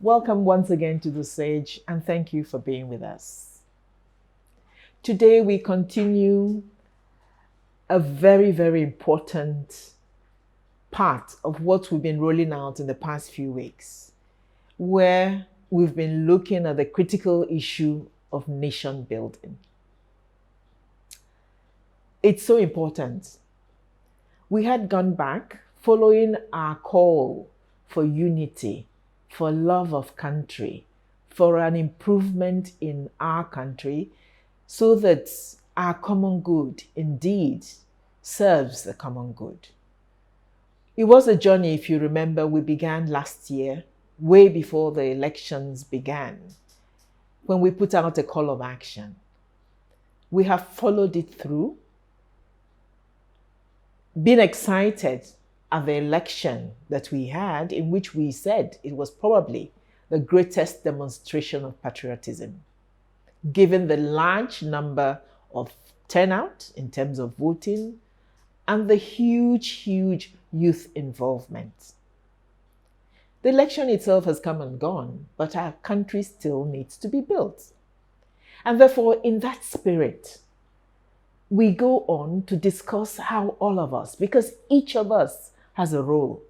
Welcome once again to The Sage, and thank you for being with us. Today we continue a very, very important part of what we've been rolling out in the past few weeks, where we've been looking at the critical issue of nation building. It's so important. We had gone back following our call for unity, for love of country, for an improvement in our country, so that our common good indeed serves the common good. It was a journey, if you remember, we began last year, way before the elections began, when we put out a call of action. We have followed it through, been excited at the election that we had, in which we said it was probably the greatest demonstration of patriotism, given the large number of turnout in terms of voting and the huge youth involvement. The election itself has come and gone, but our country still needs to be built. And therefore, in that spirit, we go on to discuss how all of us, because each of us has a role,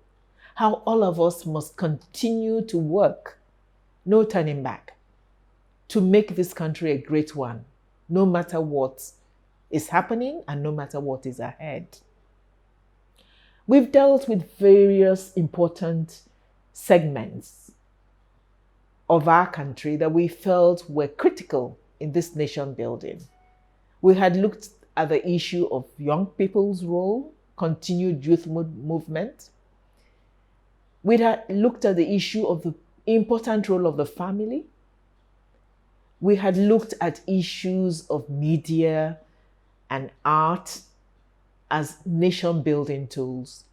how all of us must continue to work, no turning back, to make this country a great one, no matter what is happening and no matter what is ahead. We've dealt with various important segments of our country that we felt were critical in this nation building. We had looked at the issue of young people's role, continued youth movement. We had looked at the issue of the important role of the family. We had looked at issues of media and art as nation building tools.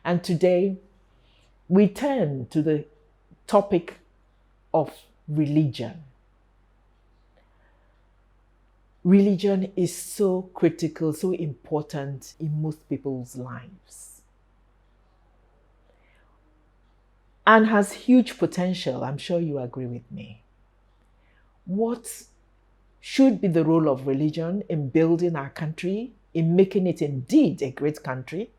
And today, we turn to the topic of religion. Religion is so critical, so important in most people's lives, and has huge potential. I'm sure you agree with me. What should be the role of religion in building our country, in making it indeed a great country?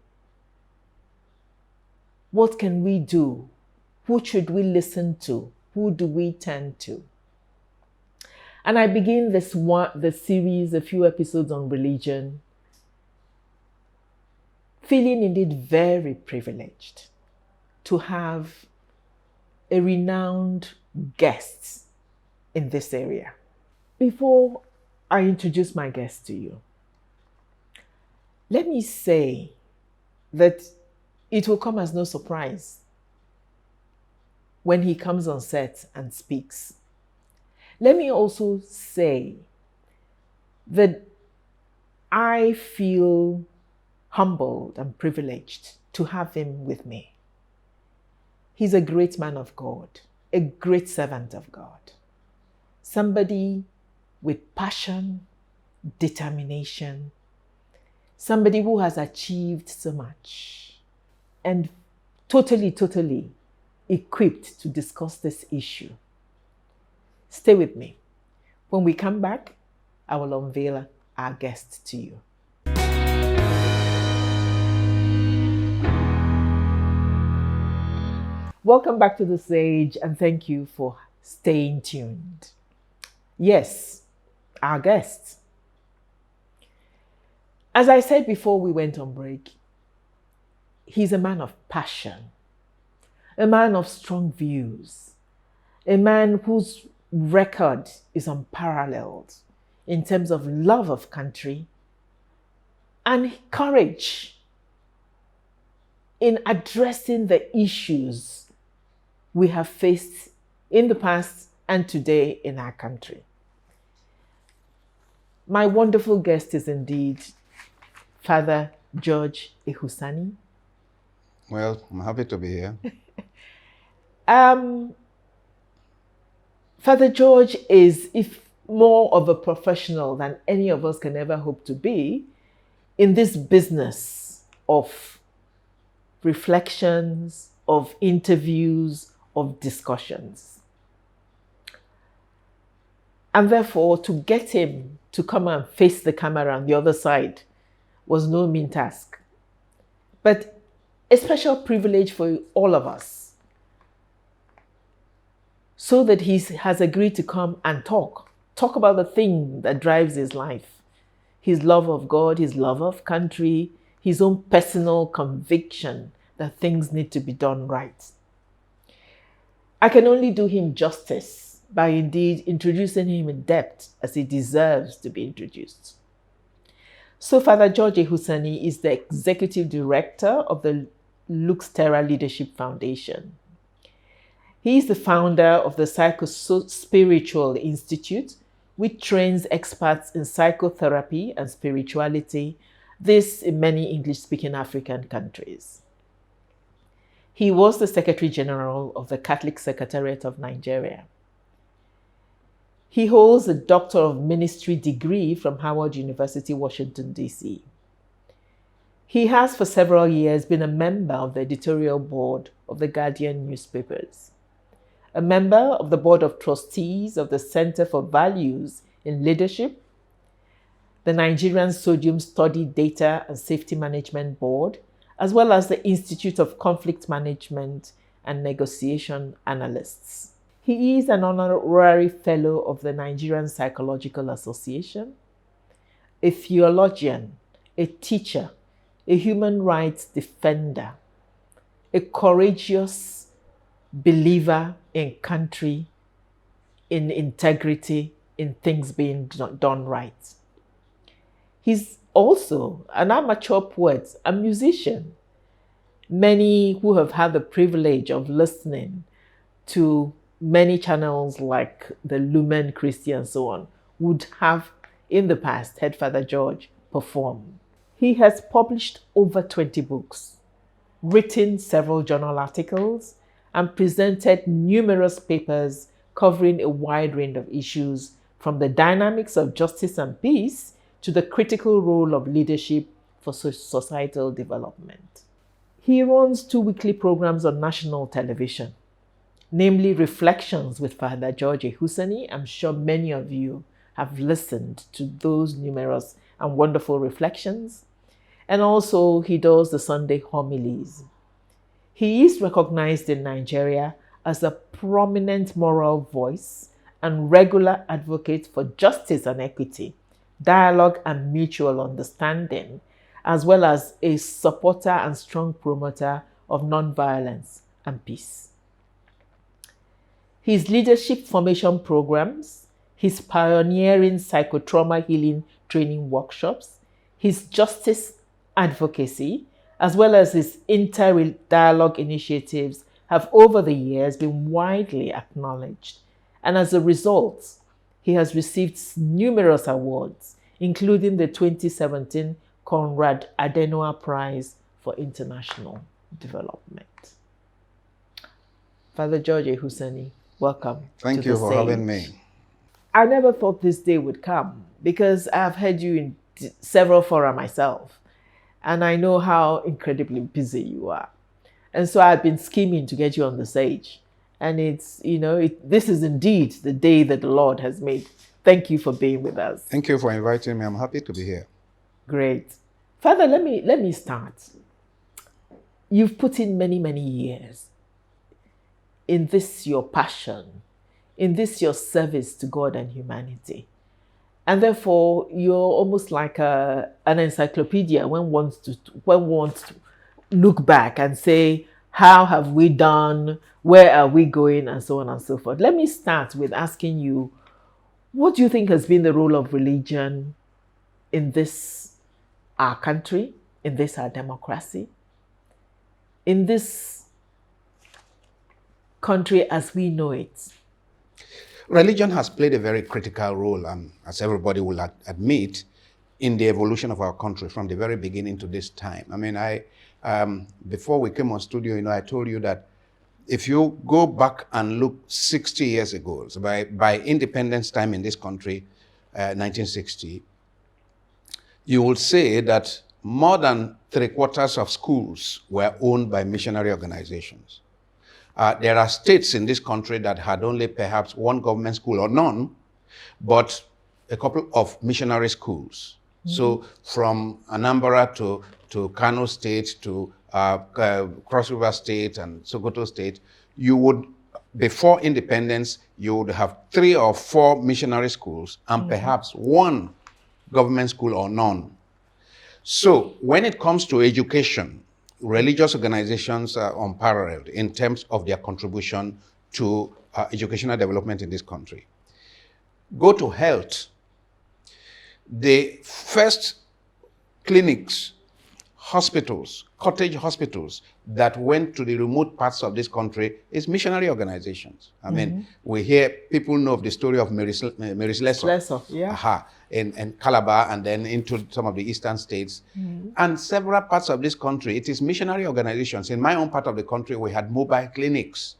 What can we do? Who should we listen to? Who do we turn to? And I begin the series, a few episodes on religion, feeling indeed very privileged to have a renowned guest in this area. Before I introduce my guest to you, let me say that it will come as no surprise when he comes on set and speaks. Let me also say that I feel humbled and privileged to have him with me. He's a great man of God, a great servant of God, somebody with passion, determination, somebody who has achieved so much and totally equipped to discuss this issue. Stay with me. When we come back, I will unveil our guest to you. Welcome back to The Sage, and thank you for staying tuned. Yes, our guest. As I said before we went on break, he's a man of passion, a man of strong views, a man whose record is unparalleled in terms of love of country and courage in addressing the issues we have faced in the past and today in our country. My wonderful guest is indeed Father George Ehusani. Well, I'm happy to be here. Father George is more of a professional than any of us can ever hope to be in this business of reflections, of interviews, of discussions. And therefore, to get him to come and face the camera on the other side was no mean task. But a special privilege for all of us, so that he has agreed to come and talk about the thing that drives his life, his love of God, his love of country, his own personal conviction that things need to be done right. I can only do him justice by indeed introducing him in depth as he deserves to be introduced. So Father George Ehusani is the Executive Director of the Lux Terra Leadership Foundation. He is the founder of the Psycho-Spiritual Institute, which trains experts in psychotherapy and spirituality, this in many English-speaking African countries. He was the Secretary General of the Catholic Secretariat of Nigeria. He holds a Doctor of Ministry degree from Howard University, Washington, D.C. He has for several years been a member of the editorial board of the Guardian newspapers, a member of the Board of Trustees of the Center for Values in Leadership, the Nigerian Sodium Study Data and Safety Management Board, as well as the Institute of Conflict Management and Negotiation Analysts. He is an honorary fellow of the Nigerian Psychological Association, a theologian, a teacher, a human rights defender, a courageous believer in country, in integrity, in things being done right. He's also an amateur poet, a musician. Many who have had the privilege of listening to many channels like the Lumen Christi and so on would have in the past heard Father George perform. He has published over 20 books, written several journal articles, and presented numerous papers covering a wide range of issues, from the dynamics of justice and peace to the critical role of leadership for societal development. He runs 2 weekly programs on national television, namely Reflections with Father George Ehusani. I'm sure many of you have listened to those numerous and wonderful reflections. And also he does the Sunday homilies. He is recognized in Nigeria as a prominent moral voice and regular advocate for justice and equity, dialogue and mutual understanding, as well as a supporter and strong promoter of nonviolence and peace. His leadership formation programs, his pioneering psychotrauma healing training workshops, his justice advocacy, as well as his inter-dialogue initiatives have over the years been widely acknowledged. And as a result, he has received numerous awards, including the 2017 Konrad Adenauer Prize for International Development. Father George Ehusani, welcome. Thank you for having me. I never thought this day would come because I've heard you in several fora myself, and I know how incredibly busy you are. And so I've been scheming to get you on the stage. And it's, this is indeed the day that the Lord has made. Thank you for being with us. Thank you for inviting me. I'm happy to be here. Great. Father, let me start. You've put in many, many years in this your passion, in this your service to God and humanity. And therefore, you're almost like an encyclopedia when one wants to look back and say, how have we done? Where are we going? And so on and so forth. Let me start with asking you, what do you think has been the role of religion in this, our country, in this, our democracy, in this country as we know it? Religion has played a very critical role, as everybody will admit, in the evolution of our country from the very beginning to this time. I mean, before we came on studio, I told you that if you go back and look 60 years ago, so by independence time in this country, 1960, you will say that more than 3/4 of schools were owned by missionary organizations. There are states in this country that had only perhaps one government school or none, but a couple of missionary schools. So from Anambra to Kano State to Cross River State and Sokoto State, you would, before independence, you would have 3 or 4 missionary schools and perhaps 1 government school or none. So when it comes to education, religious organizations are unparalleled in terms of their contribution to educational development in this country. Go to health. The first clinics, hospitals, cottage hospitals that went to the remote parts of this country is missionary organizations. I mean, we hear, people know of the story of Mary Slessor, yeah. in Calabar and then into some of the eastern states. And several parts of this country, it is missionary organizations. In my own part of the country, we had mobile clinics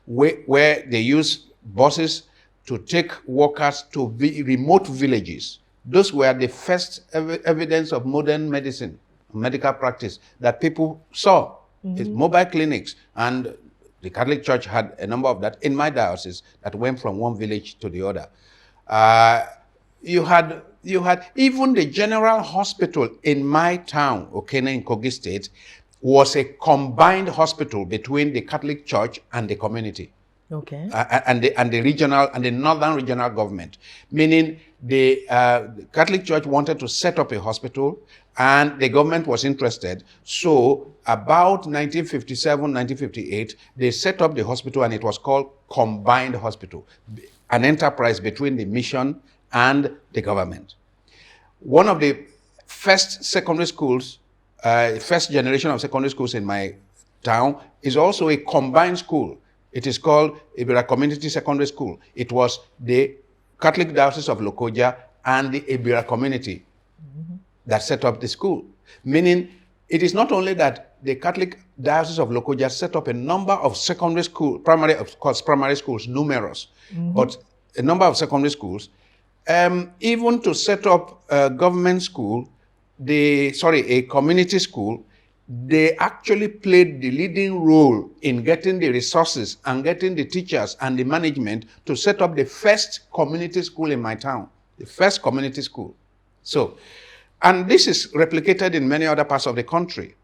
where they use buses to take workers to remote villages. Those were the first evidence of modern medicine, medical practice that people saw. It's mobile clinics, and the Catholic Church had a number of that in my diocese that went from one village to the other. You had even the general hospital in my town, Okene in Kogi State, was a combined hospital between the Catholic Church and the community. Okay. And the regional and the northern regional government, meaning the Catholic Church wanted to set up a hospital and the government was interested. So about 1957, 1958, they set up the hospital and it was called Combined Hospital, an enterprise between the mission and the government. One of the first secondary schools, first generation of secondary schools in my town is also a combined school. It is called Ebira Community Secondary School. It was the Catholic Diocese of Lokoja and the Ebira community that set up the school. Meaning, it is not only that the Catholic Diocese of Lokoja set up a number of secondary schools, primary schools, numerous, but a number of secondary schools, even to set up a government school, a community school, they actually played the leading role in getting the resources and getting the teachers and the management to set up the first community school in my town, the first community school. So, and this is replicated in many other parts of the country.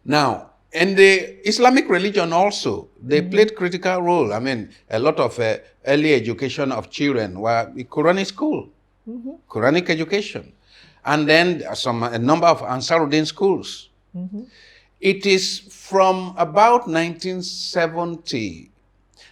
Now, in the Islamic religion also, they played critical role. I mean, a lot of early education of children were the Quranic school, Quranic education. And then a number of Ansaruddin schools. It is from about 1970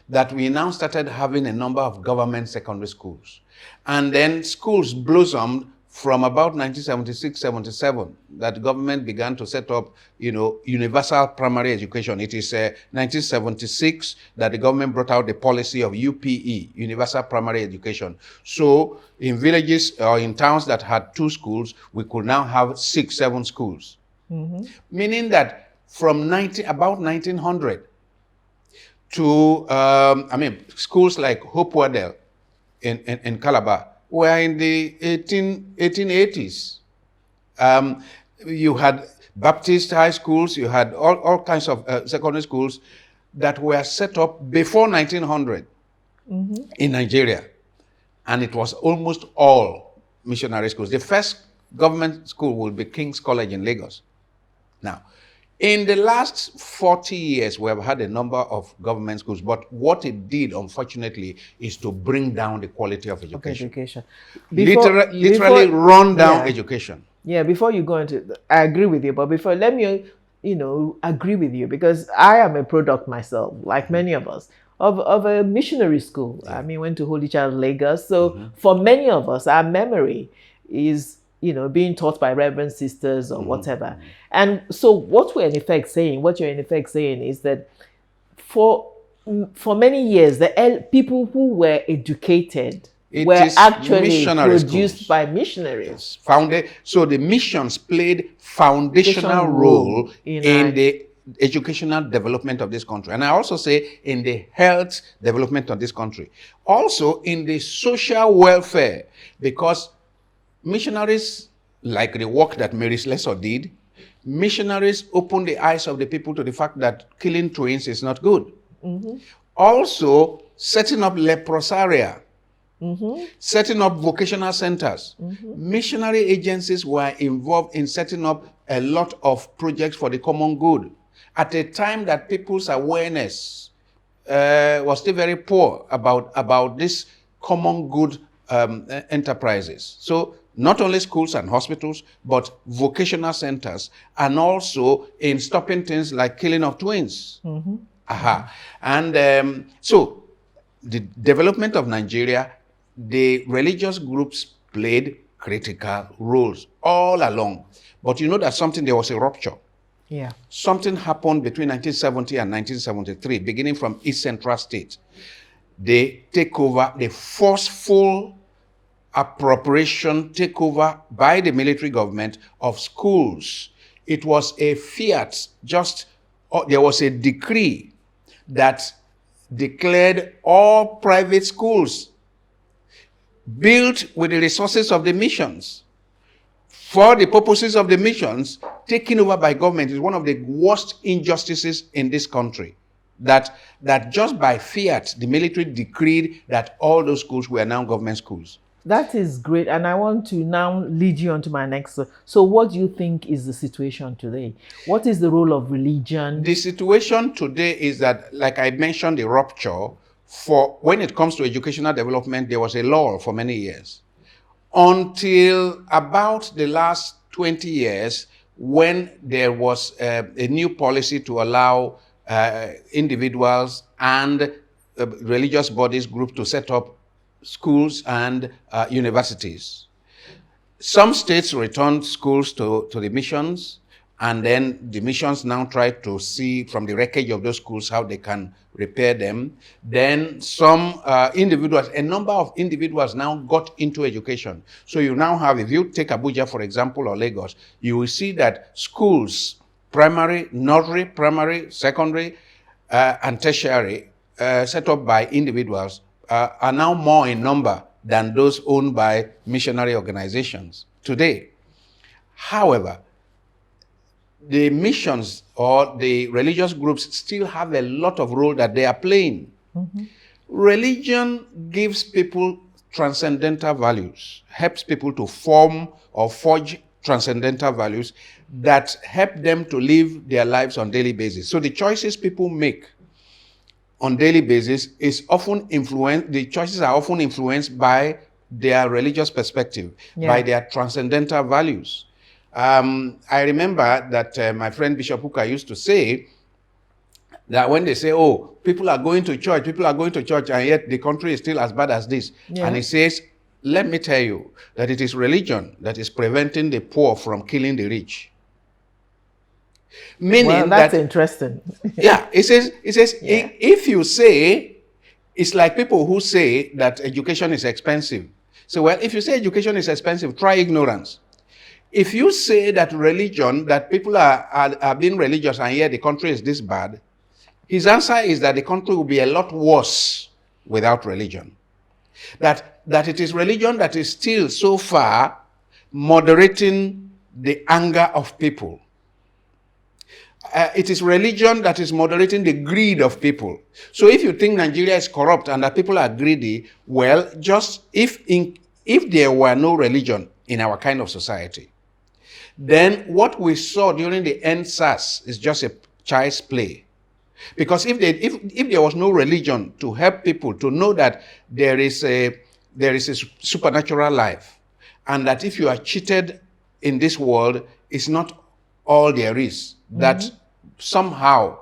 that we now started having a number of government secondary schools. And then schools blossomed from about 1976-77 that government began to set up, universal primary education. It is 1976 that the government brought out the policy of UPE, universal primary education. So in villages or in towns that had 2 schools, we could now have 6, 7 schools. Meaning that from about 1900 to, schools like Hope Waddell in Calabar were in the 1880s. You had Baptist high schools, you had all kinds of secondary schools that were set up before 1900 in Nigeria. And it was almost all missionary schools. The first government school will be King's College in Lagos. Now, in the last 40 years, we have had a number of government schools, but what it did, unfortunately, is to bring down the quality of education. Literally run down education. Yeah, before you go into, I agree with you, but before, let me, agree with you, because I am a product myself, like many of us, of a missionary school. Yeah. Went to Holy Child Lagos. So for many of us, our memory is being taught by reverend sisters or whatever. And so what you're in effect saying is that for many years, the people who were educated were actually produced by missionaries. So the missions played foundational role in the educational development of this country. And I also say in the health development of this country. Also in the social welfare, because missionaries, like the work that Mary Slessor did, missionaries opened the eyes of the people to the fact that killing twins is not good. Also, setting up leprosaria setting up vocational centers. Missionary agencies were involved in setting up a lot of projects for the common good at a time that people's awareness was still very poor about this common good enterprises. So not only schools and hospitals, but vocational centers, and also in stopping things like killing of twins. And so the development of Nigeria, the religious groups played critical roles all along. But you know that there was a rupture. Yeah. Something happened between 1970 and 1973, beginning from East Central State. They take over, the forceful appropriation takeover by the military government of schools. It was a fiat, there was a decree that declared all private schools built with the resources of the missions for the purposes of the missions taken over by government is one of the worst injustices in this country. That just by fiat, the military decreed that all those schools were now government schools. That is great. And I want to now lead you on to my next. So what do you think is the situation today? What is the role of religion? The situation today is that, like I mentioned, the rupture, for when it comes to educational development, there was a lull for many years. Until about the last 20 years, when there was a new policy to allow individuals and religious bodies groups to set up schools and universities. Some states returned schools to the missions, and then the missions now try to see from the wreckage of those schools how they can repair them. Then some individuals, a number of individuals now got into education. So you now have, if you take Abuja, for example, or Lagos, you will see that schools, primary, nursery, primary, secondary, and tertiary, set up by individuals, are now more in number than those owned by missionary organizations today. However, the missions or the religious groups still have a lot of role that they are playing. Religion gives people transcendental values, helps people to form or forge transcendental values that help them to live their lives on a daily basis. So the choices people make on a daily basis the choices are often influenced by their religious perspective, by their transcendental values. I remember that my friend Bishop Hooker used to say that when they say, oh, people are going to church, and yet the country is still as bad as this. And he says, let me tell you that it is religion that is preventing the poor from killing the rich. Meaning well, that's interesting. It says if you say, it's like people who say that education is expensive. So, well, if you say education is expensive, try ignorance. If you say that religion, that people are being religious and yet the country is this bad, his answer is that the country will be a lot worse without religion. That it is religion that is still so far moderating the anger of people. It is religion that is moderating the greed of people. So if you think Nigeria is corrupt and that people are greedy, well, just if there were no religion in our kind of society, then what we saw during the EndSARS is just a child's play. Because if there was no religion to help people to know that there is a supernatural life, and that if you are cheated in this world, it's not all there is, that somehow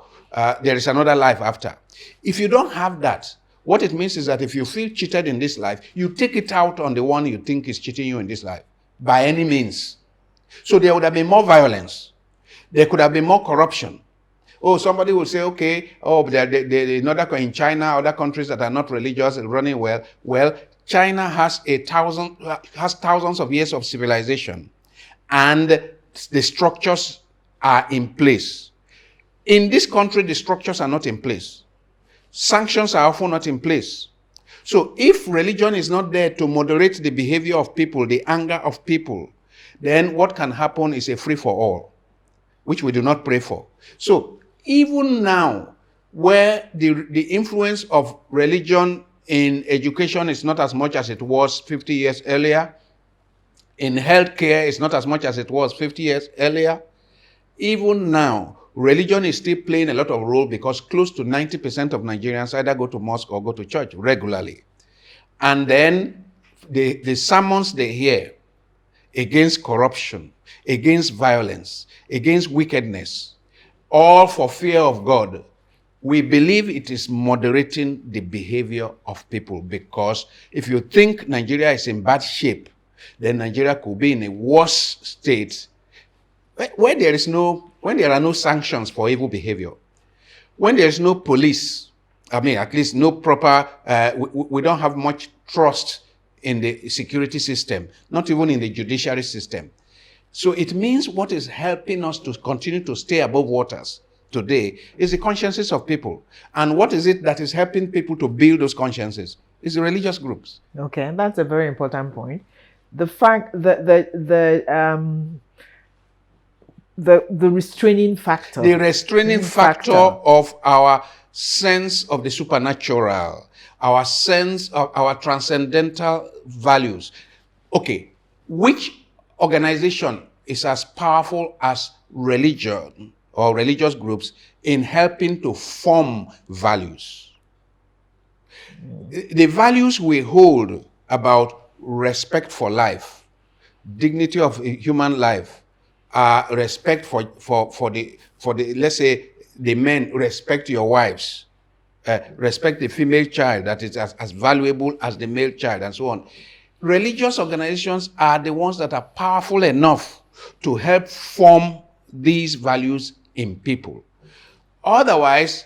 there is another life after. If you don't have that, what it means is that if you feel cheated in this life, you take it out on the one you think is cheating you in this life, by any means. So there would have been more violence. There could have been more corruption. Oh, somebody will say, okay, in China, other countries that are not religious and running well. Well, China has thousands of years of civilization, and the structures are in place. In this country, the structures are not in place. Sanctions are often not in place. So if religion is not there to moderate the behavior of people, the anger of people, then what can happen is a free-for-all, which we do not pray for. So even now, where the influence of religion In education, it's not as much as it was 50 years earlier. In healthcare, it's not as much as it was 50 years earlier. Even now, religion is still playing a lot of role because close to 90% of Nigerians either go to mosque or go to church regularly. And then the sermons they hear against corruption, against violence, against wickedness, all for fear of God, we believe it is moderating the behavior of people, because if you think Nigeria is in bad shape, then Nigeria could be in a worse state when there are no sanctions for evil behavior, when there is no police, at least no proper, we don't have much trust in the security system, not even in the judiciary system. So it means what is helping us to continue to stay above waters today is the consciences of people. And what is it that is helping people to build those consciences? It's the religious groups. Okay, that's a very important point. The fact that the restraining factor. The restraining factor of our sense of the supernatural, our sense of our transcendental values. Okay, which organization is as powerful as religion or religious groups in helping to form values? The values we hold about respect for life, dignity of human life, respect for the let's say the men, respect your wives, respect the female child that is as valuable as the male child, and so on. Religious organizations are the ones that are powerful enough to help form these values in people. Otherwise,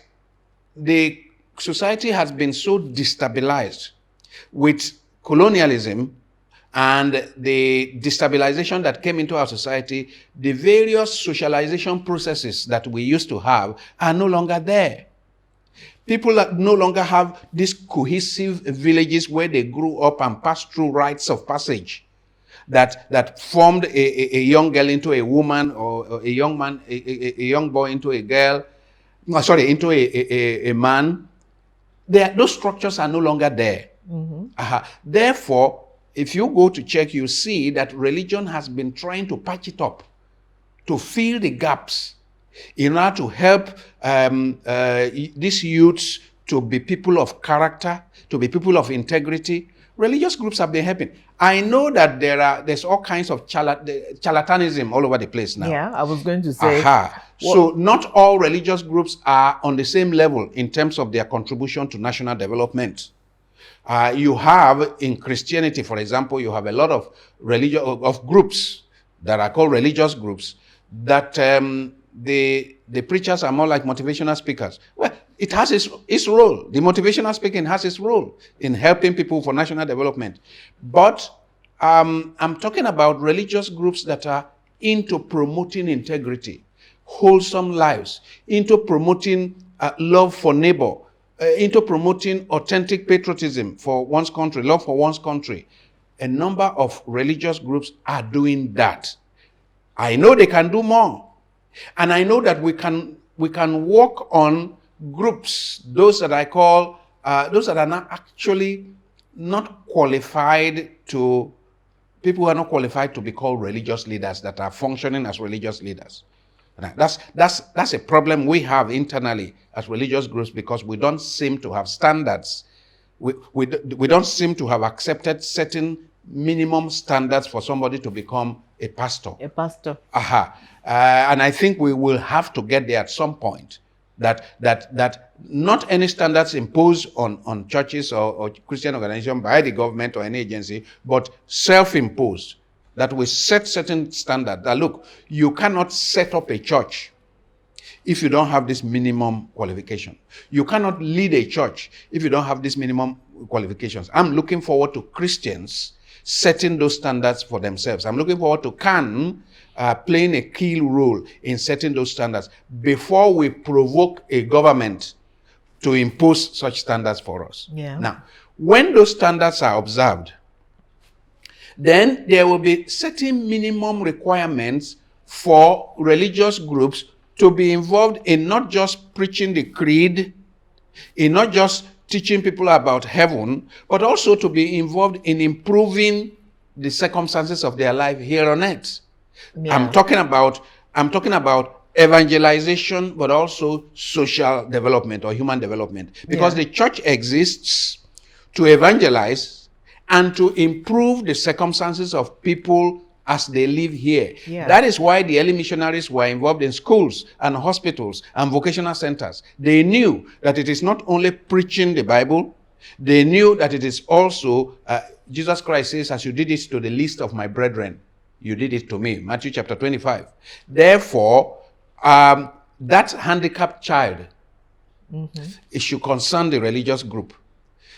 the society has been so destabilized with colonialism and the destabilization that came into our society. The various socialization processes that we used to have are no longer there. People that no longer have these cohesive villages where they grew up and passed through rites of passage that formed a young girl into a woman, or a young man, a young boy into a girl, into a man. Those structures are no longer there. Mm-hmm. Therefore, if you go to check, you see that religion has been trying to patch it up, to fill the gaps, in order to help these youths to be people of character, to be people of integrity. Religious groups have been helping. I know that there's all kinds of charlatanism all over the place now. Yeah, I was going to say. So not all religious groups are on the same level in terms of their contribution to national development. You have in Christianity, for example, you have a lot of groups that are called religious groups that the preachers are more like motivational speakers. Well, it has its role. The motivational speaking has its role in helping people for national development. But I'm talking about religious groups that are into promoting integrity, wholesome lives, into promoting love for neighbor, into promoting authentic patriotism for one's country, love for one's country. A number of religious groups are doing that. I know they can do more. And I know that we can work on groups, those that I call, those that are not actually not qualified to, people who are not qualified to be called religious leaders, that are functioning as religious leaders. That's a problem we have internally as religious groups, because we don't seem to have standards. We don't seem to have accepted certain minimum standards for somebody to become a pastor. A pastor. And I think we will have to get there at some point. That not any standards imposed on churches or Christian organizations by the government or any agency, but self-imposed. That we set certain standards. That look, you cannot set up a church if you don't have this minimum qualification. You cannot lead a church if you don't have this minimum qualifications. I'm looking forward to Christians setting those standards for themselves. I'm looking forward to CAN playing a key role in setting those standards before we provoke a government to impose such standards for us. Yeah. Now, when those standards are observed, then there will be certain minimum requirements for religious groups to be involved in not just preaching the creed, in not just teaching people about heaven, but also to be involved in improving the circumstances of their life here on earth. Yeah. I'm talking about evangelization, but also social development or human development. Because the church exists to evangelize and to improve the circumstances of people as they live here. Yeah. That is why the early missionaries were involved in schools and hospitals and vocational centers. They knew that it is not only preaching the Bible, they knew that it is also, Jesus Christ says, as you did it to the least of my brethren, you did it to me. Matthew chapter 25. Therefore, that handicapped child, it should concern the religious group,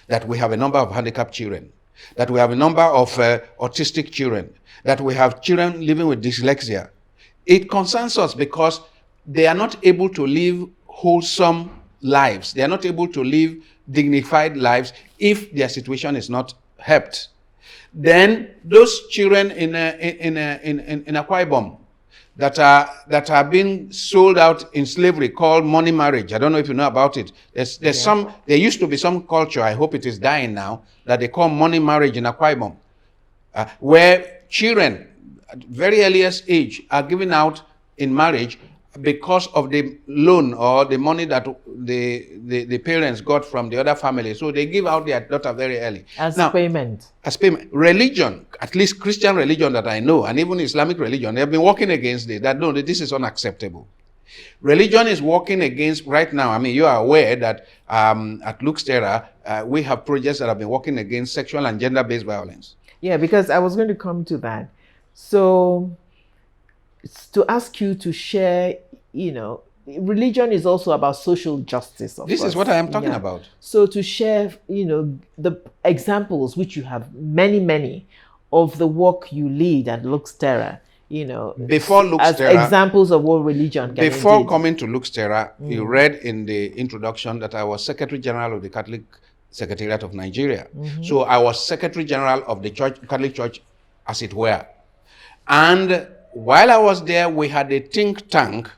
that we have a number of handicapped children, that we have a number of autistic children, that we have children living with dyslexia. It concerns us because they are not able to live wholesome lives. They are not able to live dignified lives if their situation is not helped. Then those children in Akwa Ibom that are being sold out in slavery, called money marriage. I don't know if you know about it. There's some. There used to be some culture. I hope it is dying now, that they call money marriage in Akwa Ibom, where children at very earliest age are given out in marriage because of the loan or the money that the parents got from the other family. So they give out their daughter very early. As now, payment. As payment. Religion, at least Christian religion that I know, and even Islamic religion, they have been working against it. That no, this is unacceptable. Religion is working against, right now, I mean, you are aware that at Lux Terra, we have projects that have been working against sexual and gender-based violence. Yeah, because I was going to come to that. So, to ask you to share, religion is also about social justice. This is what I am talking about. So to share, the examples, which you have many, of the work you lead at Lux Terra, before Lux Terra, as examples of what religion can Before indeed. coming to Lux Terra, you read in the introduction that I was Secretary General of the Catholic Secretariat of Nigeria. So I was Secretary General of the Catholic Church, as it were. And while I was there, we had a think tank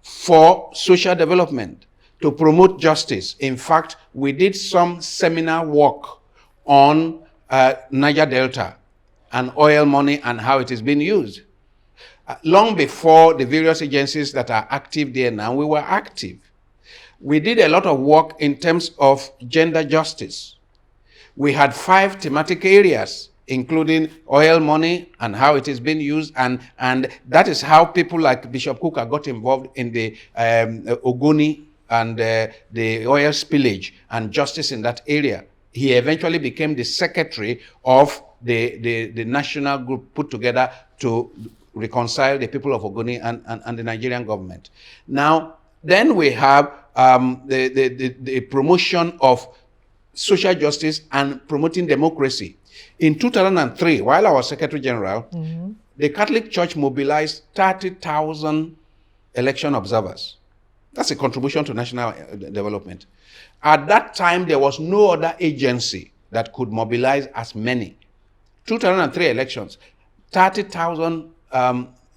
for social development to promote justice. In fact, we did some seminar work on Niger Delta and oil money and how it is being used. Long before the various agencies that are active there now, we were active. We did a lot of work in terms of gender justice. We had 5 thematic areas, including oil money and how it is being used. And that is how people like Bishop Kuka got involved in the Ogoni and the oil spillage and justice in that area. He eventually became the secretary of the national group put together to reconcile the people of Ogoni and the Nigerian government. Now, then we have the promotion of social justice and promoting democracy. In 2003, while I was Secretary General, the Catholic Church mobilized 30,000 election observers. That's a contribution to national development. At that time, there was no other agency that could mobilize as many. 2003 elections, 30,000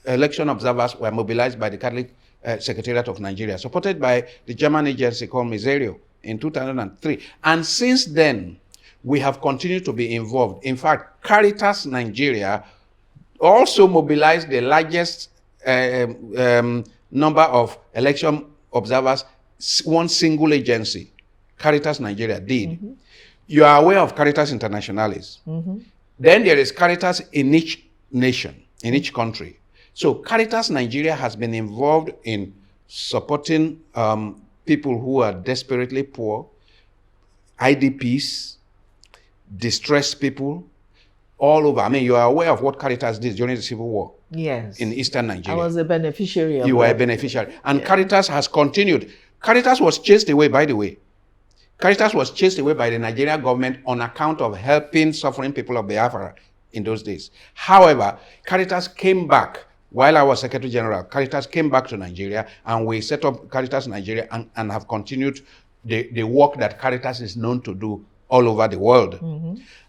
election observers were mobilized by the Catholic Secretariat of Nigeria, supported by the German agency called Miserio in 2003. And since then, we have continued to be involved. In fact, Caritas Nigeria also mobilized the largest number of election observers one single agency, Caritas Nigeria, did. You are aware of Caritas Internationalis. Then there is Caritas in each nation, in each country. So Caritas Nigeria has been involved in supporting people who are desperately poor, IDPs, distressed people, all over. I mean, you are aware of what Caritas did during the Civil War. Yes. In Eastern Nigeria. I was a beneficiary of You were a beneficiary. And Caritas has continued. Caritas was chased away, by the way. Caritas was chased away by the Nigerian government on account of helping suffering people of Biafra in those days. However, Caritas came back. While I was Secretary General, Caritas came back to Nigeria, and we set up Caritas Nigeria and have continued the work that Caritas is known to do all over the world.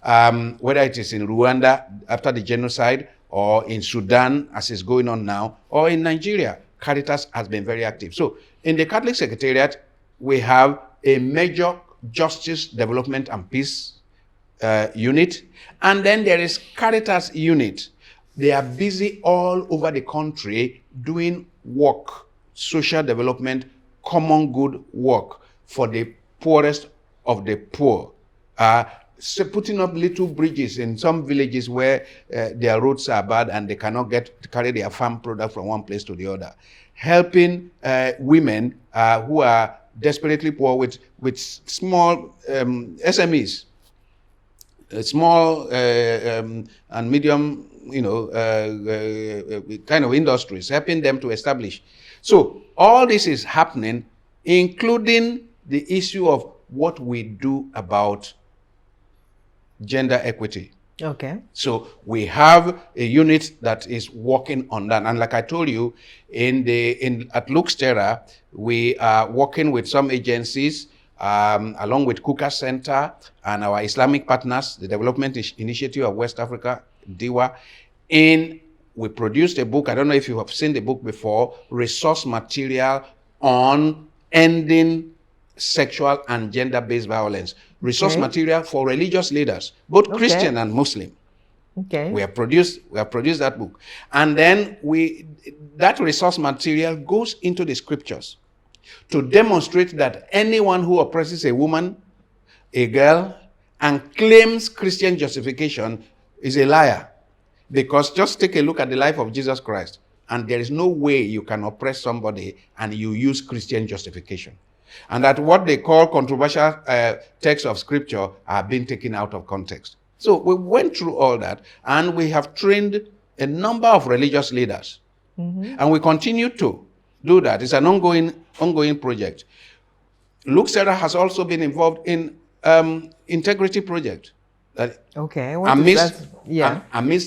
Whether it is in Rwanda after the genocide, or in Sudan as is going on now, or in Nigeria, Caritas has been very active. So in the Catholic Secretariat, we have a major Justice, Development and Peace unit. And then there is Caritas unit. They are busy all over the country doing work, social development, common good work for the poorest of the poor. So putting up little bridges in some villages where their roads are bad and they cannot carry their farm product from one place to the other. Helping women who are desperately poor with small SMEs, small and medium, kind of industries, helping them to establish. So all this is happening, including the issue of what we do about gender equity. Okay. So we have a unit that is working on that. And like I told you, at Lux Terra, we are working with some agencies, along with Kuka Center and our Islamic partners, the Development Initiative of West Africa, DIWA. We produced a book, I don't know if you have seen the book before, Resource Material on Ending Sexual and Gender-Based Violence. Resource material for religious leaders, both Christian and Muslim. Okay. We have produced that book. And then that resource material goes into the scriptures to demonstrate that anyone who oppresses a woman, a girl, and claims Christian justification is a liar. Because just take a look at the life of Jesus Christ, and there is no way you can oppress somebody and you use Christian justification. And that what they call controversial texts of scripture are being taken out of context. So we went through all that, and we have trained a number of religious leaders. And we continue to do that. It's an ongoing project. Lux Terra has also been involved in integrity project. Okay. Amidst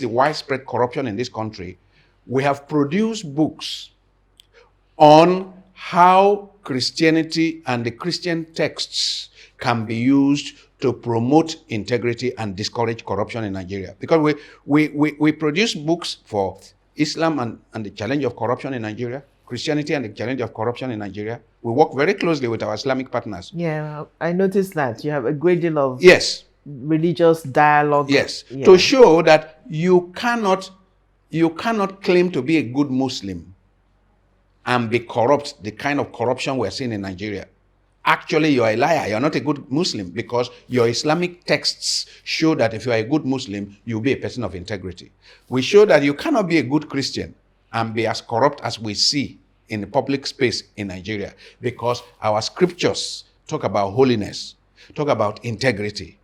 the widespread corruption in this country, we have produced books on how Christianity and the Christian texts can be used to promote integrity and discourage corruption in Nigeria. Because we produce books for Islam and the challenge of corruption in Nigeria, Christianity and the challenge of corruption in Nigeria. We work very closely with our Islamic partners. Yeah, I noticed that. You have a great deal of religious dialogue. Yes, to show that you cannot claim to be a good Muslim and be corrupt, the kind of corruption we're seeing in Nigeria. Actually, you're a liar. You're not a good Muslim, because your Islamic texts show that if you're a good Muslim, you'll be a person of integrity. We show that you cannot be a good Christian and be as corrupt as we see in the public space in Nigeria, because our scriptures talk about holiness, talk about integrity,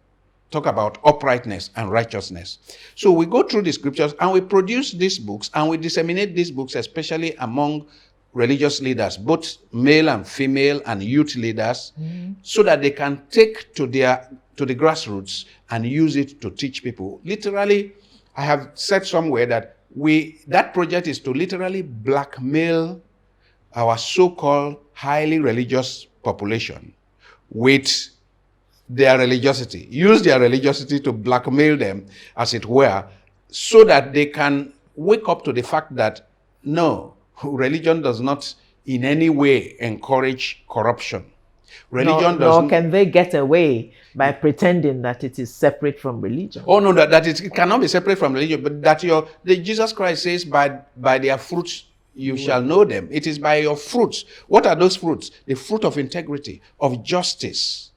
talk about uprightness and righteousness. So we go through the scriptures and we produce these books, and we disseminate these books, especially among religious leaders, both male and female and youth leaders, so that they can take to the grassroots and use it to teach people. Literally, I have said somewhere that that project is to literally blackmail our so-called highly religious population with their religiosity. Use their religiosity to blackmail them, as it were, so that they can wake up to the fact that, no, religion does not in any way encourage corruption. Nor can they get away by pretending that it is separate from religion. Oh no, that it cannot be separate from religion, but that Jesus Christ says, by their fruits you shall know them. It is by your fruits. What are those fruits? The fruit of integrity, of justice,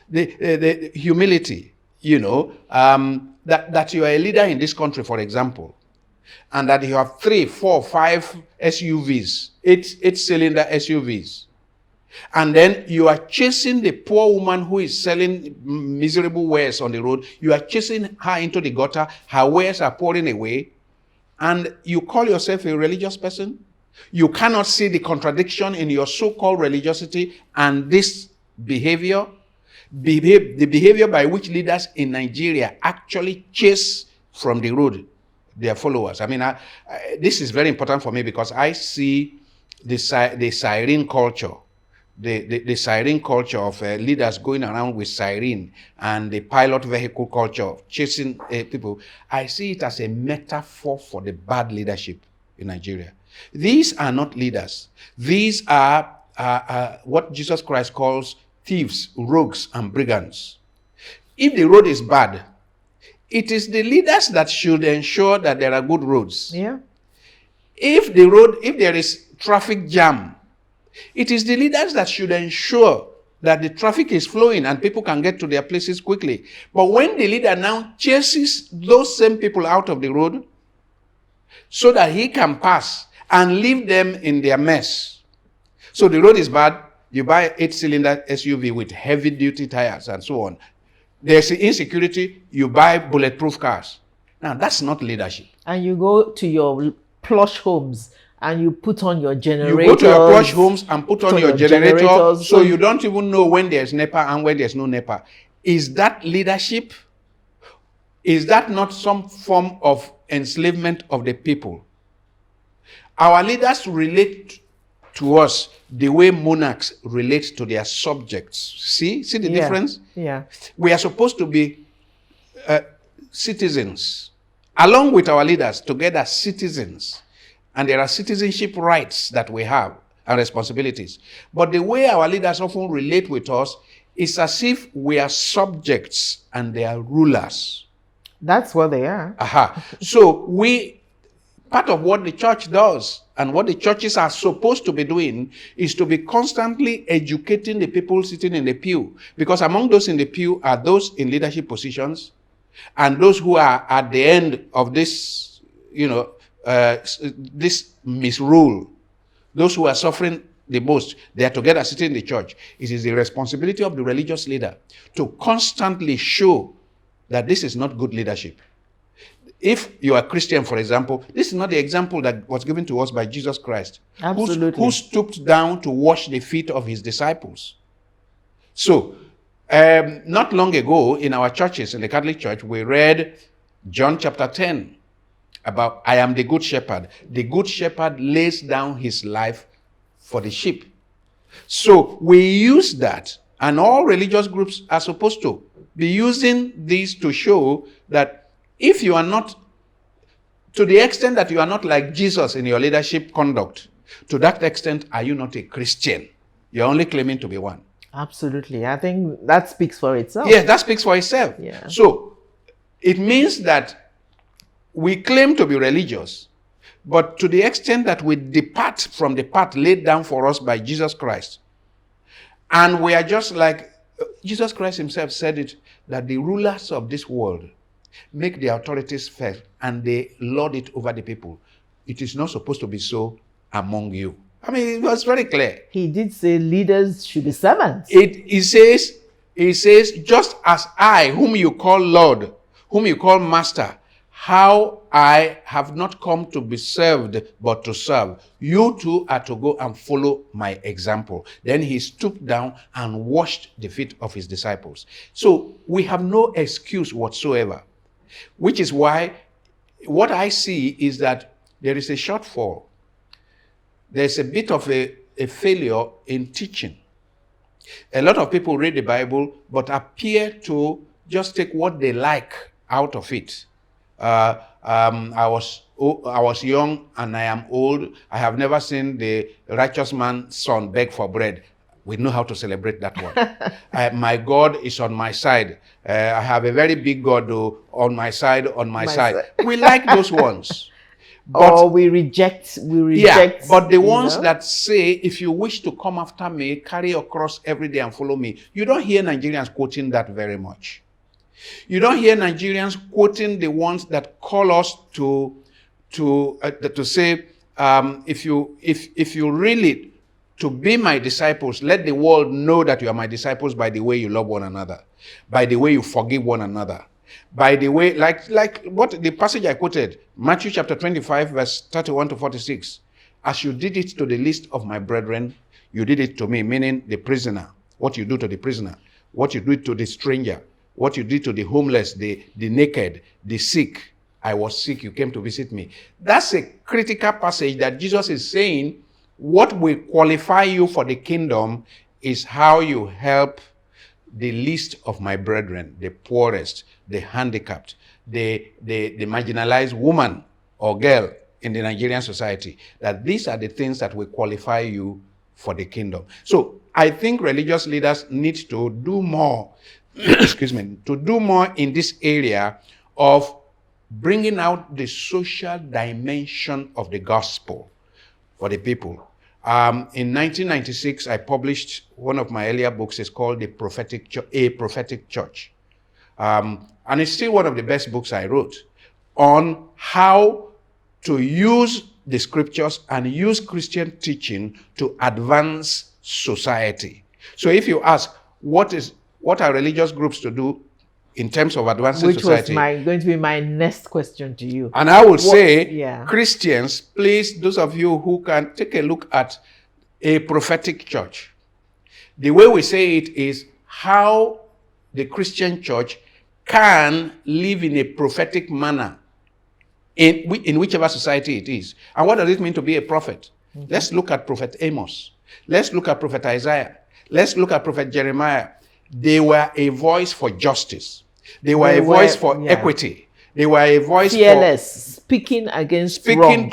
the humility. That you are a leader in this country, for example, and that you have 3, 4, 5 SUVs, 8-cylinder SUVs. And then you are chasing the poor woman who is selling miserable wares on the road. You are chasing her into the gutter. Her wares are pouring away. And you call yourself a religious person? You cannot see the contradiction in your so-called religiosity and this behavior? The behavior by which leaders in Nigeria actually chase from the road their followers. I mean, this is very important for me, because I see the siren culture, the siren culture of leaders going around with siren, and the pilot vehicle culture of chasing people. I see it as a metaphor for the bad leadership in Nigeria. These are not leaders. These are what Jesus Christ calls thieves, rogues, and brigands. If the road is bad, it is the leaders that should ensure that there are good roads. Yeah. If there is traffic jam, it is the leaders that should ensure that the traffic is flowing and people can get to their places quickly. But when the leader now chases those same people out of the road so that he can pass and leave them in their mess. So the road is bad, you buy 8-cylinder SUV with heavy-duty tires and so on. There's insecurity, you buy bulletproof cars. Now, that's not leadership. And you go to your plush homes and you put on your generators. You go to your plush homes and put on your generator so you don't even know when there's NEPA and when there's no NEPA. Is that leadership? Is that not some form of enslavement of the people? Our leaders relate to us the way monarchs relate to their subjects. See the difference? Yeah. We are supposed to be citizens, along with our leaders, together citizens. And there are citizenship rights that we have and responsibilities. But the way our leaders often relate with us is as if we are subjects and they are rulers. That's what they are. So part of what the church does and what the churches are supposed to be doing is to be constantly educating the people sitting in the pew. Because among those in the pew are those in leadership positions and those who are at the end of this, this misrule. Those who are suffering the most, they are together sitting in the church. It is the responsibility of the religious leader to constantly show that this is not good leadership. If you are a Christian, for example, this is not the example that was given to us by Jesus Christ. Absolutely. Who stooped down to wash the feet of his disciples. So, not long ago in our churches, in the Catholic Church, we read John chapter 10 about, I am the good shepherd. The good shepherd lays down his life for the sheep. So we use that, and all religious groups are supposed to be using these to show that if you are not, to the extent that you are not like Jesus in your leadership conduct, to that extent are you not a Christian. You're only claiming to be one. Absolutely. I think that speaks for itself. Yes, that speaks for itself. Yeah. So it means that we claim to be religious, but to the extent that we depart from the path laid down for us by Jesus Christ, and we are just like Jesus Christ himself said it, that the rulers of this world make the authorities fair and they lord it over the people. It is not supposed to be so among you. I mean, it was very clear. He did say leaders should be servants. He says, just as I, whom you call Lord, whom you call Master, how I have not come to be served, but to serve. You too are to go and follow my example. Then he stooped down and washed the feet of his disciples. So we have no excuse whatsoever, which is why what I see is that there is a shortfall. There's a bit of a failure in teaching. A lot of people read the Bible, but appear to just take what they like out of it. I was young and I am old. I have never seen the righteous man's son beg for bread. We know how to celebrate that one. My God is on my side. I have a very big God on my side, We like those ones. But we reject. Yeah, but the ones that say, if you wish to come after me, carry your cross every day and follow me. You don't hear Nigerians quoting that very much. You don't hear Nigerians quoting the ones that call us to say, if you really to be my disciples, let the world know that you are my disciples by the way you love one another, by the way you forgive one another, by the way, like what the passage I quoted, Matthew chapter 25, verse 31 to 46. As you did it to the least of my brethren, you did it to me, meaning the prisoner. What you do to the prisoner, what you do to the stranger, what you did to the homeless, the naked, the sick. I was sick, you came to visit me. That's a critical passage that Jesus is saying, what will qualify you for the kingdom is how you help the least of my brethren, the poorest, the handicapped, the marginalized woman or girl in the Nigerian society. That these are the things that will qualify you for the kingdom. So I think religious leaders need to do more, excuse me, to do more in this area of bringing out the social dimension of the gospel for the people. In 1996, I published one of my earlier books. It's called A Prophetic Church. And it's still one of the best books I wrote on how to use the scriptures and use Christian teaching to advance society. So if you ask, what are religious groups to do in terms of advancing society? Which was going to be my next question to you. And I would say, Christians, please, those of you who can take a look at A Prophetic Church. The way we say it is how the Christian church can live in a prophetic manner in whichever society it is. And what does it mean to be a prophet? Mm-hmm. Let's look at Prophet Amos. Let's look at Prophet Isaiah. Let's look at Prophet Jeremiah. They were a voice for justice. They were a voice for equity. They were a voice fearless, speaking against wrong.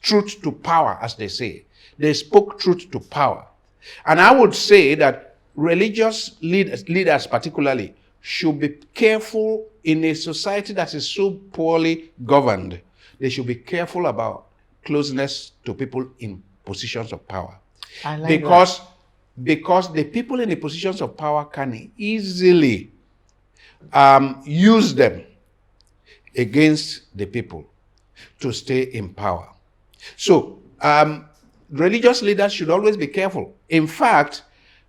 Truth to power, as they say. They spoke truth to power. And I would say that religious leaders particularly should be careful in a society that is so poorly governed. They should be careful about closeness to people in positions of power. I like because the people in the positions of power can easily use them against the people to stay in power. So religious leaders should always be careful. In fact,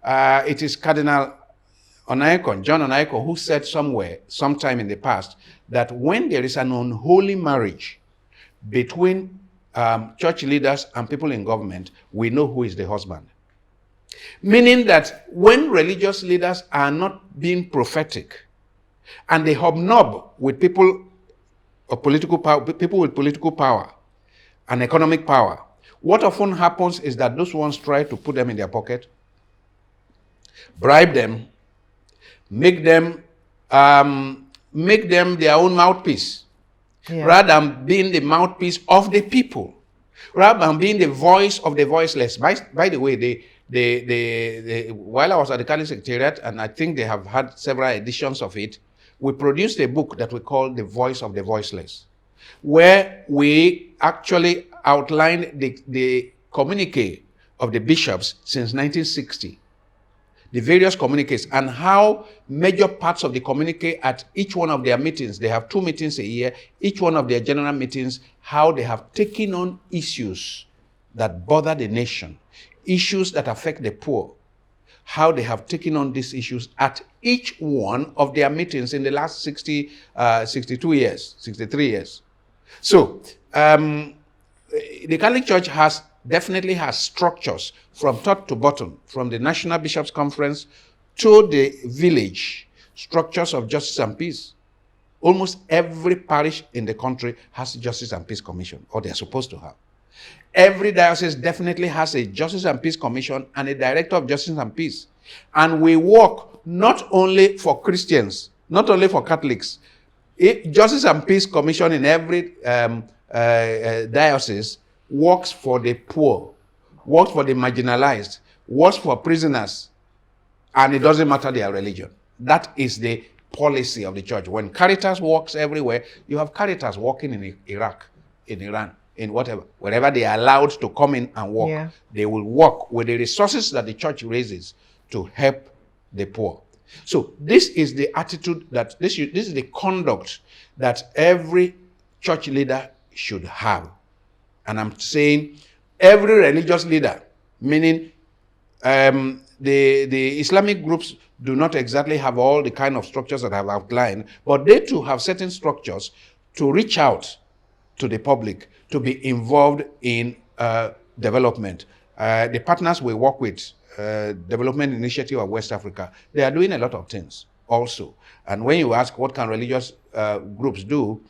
it is Cardinal Onaiyekan, John Onaiyekan, who said sometime in the past, that when there is an unholy marriage between church leaders and people in government, we know who is the husband. Meaning that when religious leaders are not being prophetic and they hobnob with people of political power, people with political power and economic power, what often happens is that those ones try to put them in their pocket, bribe them, make them their own mouthpiece, rather than being the mouthpiece of the people, rather than being the voice of the voiceless. By the way, while I was at the Catholic Secretariat, and I think they have had several editions of it, we produced a book that we call The Voice of the Voiceless, where we actually outlined the communique of the bishops since 1960. The various communiques and how major parts of the communique at each one of their meetings, they have 2 meetings a year, each one of their general meetings, how they have taken on issues that bother the nation, issues that affect the poor, how they have taken on these issues at each one of their meetings in the last 63 years. So, the Catholic Church definitely has structures from top to bottom, from the National Bishops' Conference to the village, structures of justice and peace. Almost every parish in the country has a Justice and Peace Commission, or they're supposed to have. Every diocese definitely has a Justice and Peace Commission and a Director of Justice and Peace. And we work not only for Christians, not only for Catholics. Justice and Peace Commission in every diocese works for the poor, works for the marginalized, works for prisoners, and it doesn't matter their religion. That is the policy of the church. When Caritas works everywhere, you have Caritas working in Iraq, in Iran, in whatever. Wherever they are allowed to come in and work, they will work with the resources that the church raises to help the poor. So this is the attitude that, this is the conduct that every church leader should have. And I'm saying every religious leader, meaning the Islamic groups do not exactly have all the kind of structures that I've outlined, but they too have certain structures to reach out to the public, to be involved in development. The partners we work with, Development Initiative of West Africa, they are doing a lot of things also. And when you ask what can religious groups do,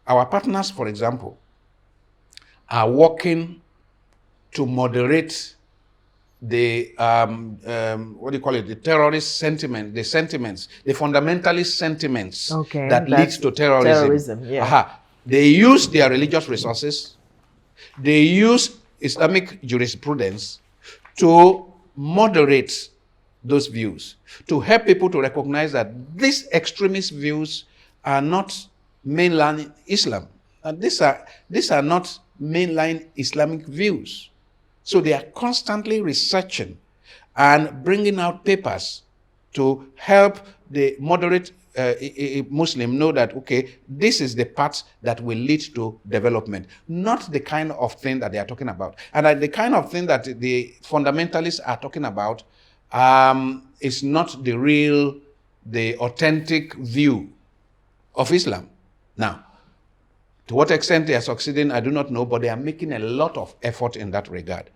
our partners, for example, are working to moderate the the terrorist sentiment, the fundamentalist sentiments that leads to terrorism. They use their religious resources, they use Islamic jurisprudence to moderate those views, to help people to recognize that these extremist views are not mainline Islam. And these are not mainline Islamic views. So they are constantly researching and bringing out papers to help the moderate Muslim know that, okay, this is the path that will lead to development, not the kind of thing that they are talking about. And the kind of thing that the fundamentalists are talking about is not the authentic view of Islam. Now, to what extent they are succeeding, I do not know, but they are making a lot of effort in that regard.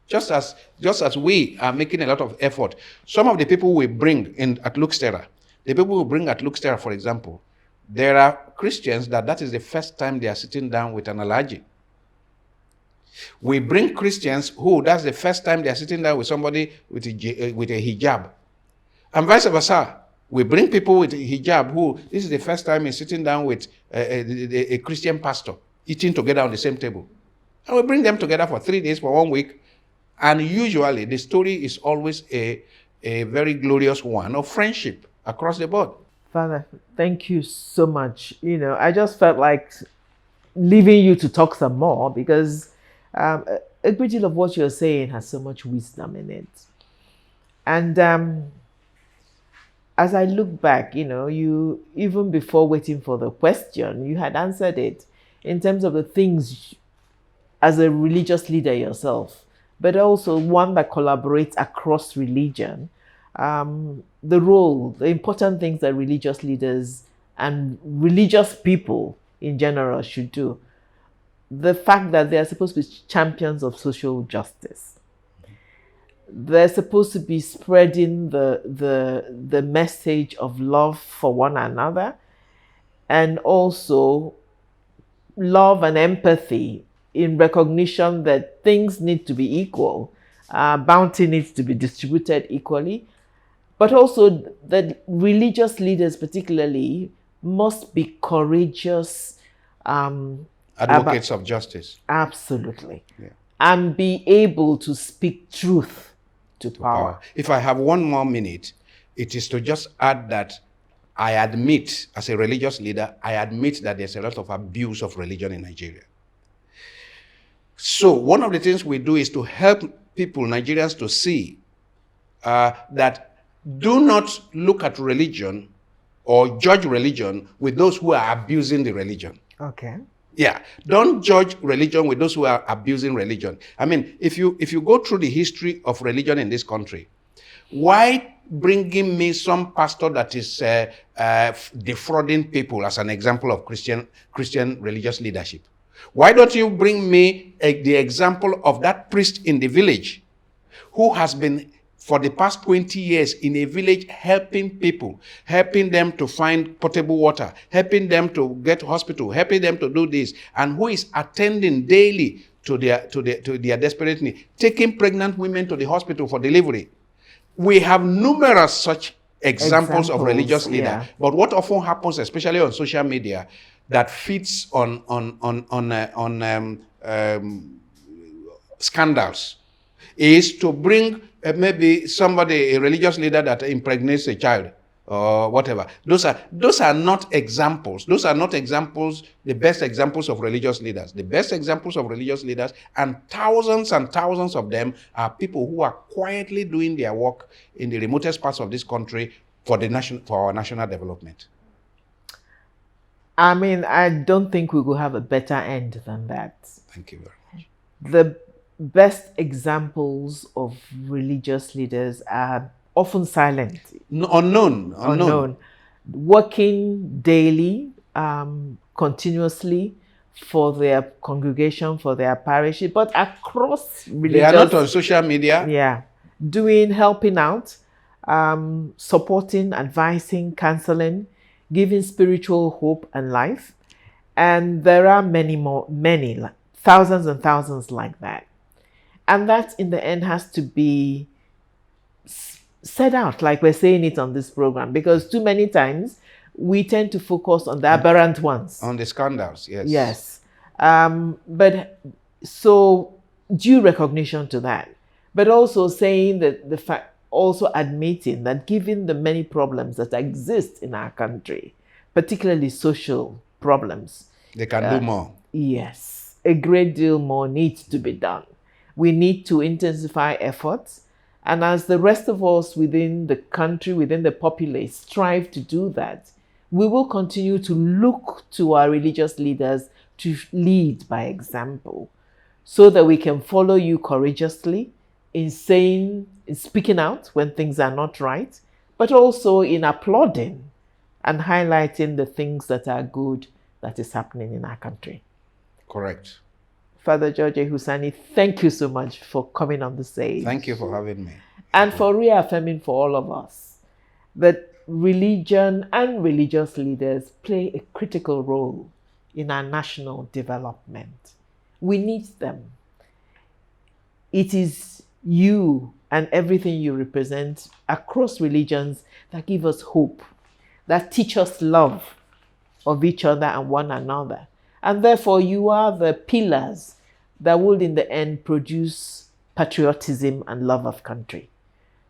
Just as we are making a lot of effort. Some of the people we bring in at Luxtera, the people we bring at Luxtera, for example, there are Christians that is the first time they are sitting down with an Alhaji. We bring Christians who that's the first time they are sitting down with somebody with a hijab. And vice versa. We bring people with hijab who this is the first time is sitting down with a Christian pastor, eating together on the same table. And we bring them together for 3 days, for 1 week. And usually the story is always a very glorious one of friendship across the board. Father, thank you so much. I just felt like leaving you to talk some more because a great deal of what you're saying has so much wisdom in it. And as I look back, you, even before waiting for the question, you had answered it in terms of the things as a religious leader yourself, but also one that collaborates across religion, the important things that religious leaders and religious people in general should do. The fact that they are supposed to be champions of social justice. They're supposed to be spreading the message of love for one another, and also love and empathy in recognition that things need to be equal. Bounty needs to be distributed equally, but also that religious leaders particularly must be courageous advocates of justice. Absolutely. Yeah. And be able to speak truth to power. If I have 1 more minute, it is to just add that I admit, as a religious leader, I admit that there's a lot of abuse of religion in Nigeria. So one of the things we do is to help people, Nigerians, to see that do not look at religion or judge religion with those who are abusing the religion. Okay. Yeah, don't judge religion with those who are abusing religion. I mean, if you go through the history of religion in this country, why bringing me some pastor that is defrauding people as an example of Christian religious leadership? Why don't you bring me the example of that priest in the village who has been for the past 20 years in a village helping people, helping them to find potable water, helping them to get to hospital, helping them to do this, and who is attending daily to their desperate need, taking pregnant women to the hospital for delivery. We have numerous such examples of religious leaders. Yeah. But what often happens, especially on social media, that feeds on scandals, is to bring maybe somebody, a religious leader that impregnates a child or whatever. Those are not examples. Those are not examples, the best examples of religious leaders. The best examples of religious leaders, and thousands of them, are people who are quietly doing their work in the remotest parts of this country for our national development. I mean, I don't think we will have a better end than that. Thank you very much. The best examples of religious leaders are often silent. Unknown. Working daily, continuously for their congregation, for their parish, but across religious... They are not on social media. Yeah. Helping out, supporting, advising, counseling, giving spiritual hope and life. And there are many, thousands and thousands like that. And that, in the end, has to be set out, like we're saying it on this program, because too many times we tend to focus on the aberrant ones. On the scandals, yes. Yes. But so due recognition to that. but also saying that the fact, also admitting that given the many problems that exist in our country, particularly social problems, they can do more. Yes, a great deal more needs to be done. We need to intensify efforts. And as the rest of us within the country, within the populace, strive to do that, we will continue to look to our religious leaders to lead by example, so that we can follow you courageously in saying, in speaking out when things are not right, but also in applauding and highlighting the things that are good that is happening in our country. Correct. Father George Ehusani, thank you so much for coming on the stage. Thank you for having me. And for reaffirming for all of us that religion and religious leaders play a critical role in our national development. We need them. It is you and everything you represent across religions that give us hope, that teach us love of each other and one another. And therefore, you are the pillars that will, in the end, produce patriotism and love of country.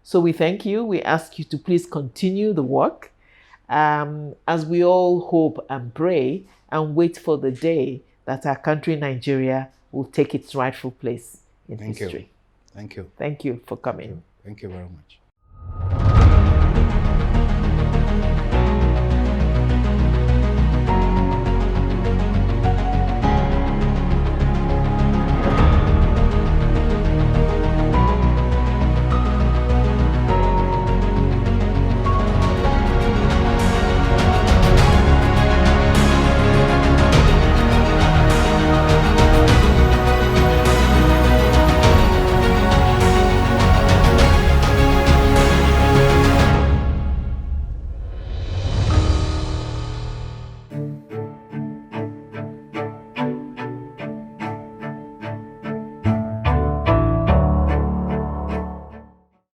So we thank you. We ask you to please continue the work as we all hope and pray and wait for the day that our country, Nigeria, will take its rightful place in history. Thank you. Thank you for coming. Thank you very much.